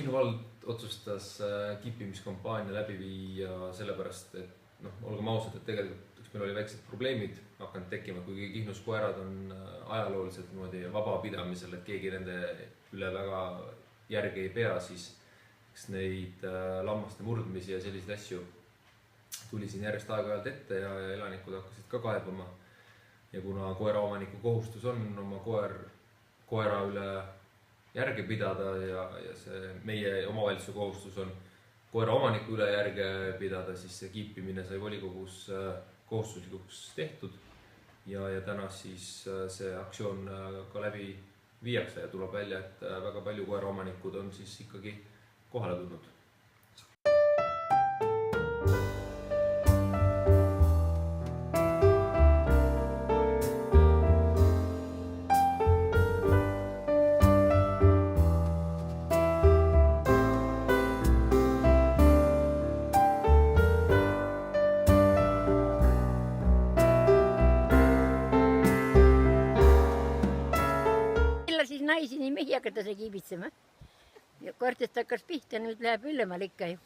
Kihnu vald otsustas kippimiskampaania läbi viia sellepärast, et olgem ausad, et tegelikult meil oli väiksed probleemid hakanud tekkima, kuigi Kihnus koerad on ajalooliselt niimoodi vabapidamisel, et keegi nende üle väga järgi ei pea, siis neid lammaste murdmisi ja selliseid asju tuli siin järjest aeg-ajalt ette ja elanikud hakkasid ka kaebama. Ja kuna koeraomaniku kohustus on oma koera üle järge pidada ja see meie omavalitsuse kohustus on koeraomaniku üle järge pidada, siis see kiipimine sai volikogus kohustuslikuks tehtud ja täna siis see aktsioon ka läbi viiakse ja tuleb välja, et väga palju koeraomanikud on siis ikkagi kohale tulnud. Siis naisi, niin mehi hakataan se kiibitsemään. Ja koirtista hakkas pihta, nyt läheb ylemmä likka ju.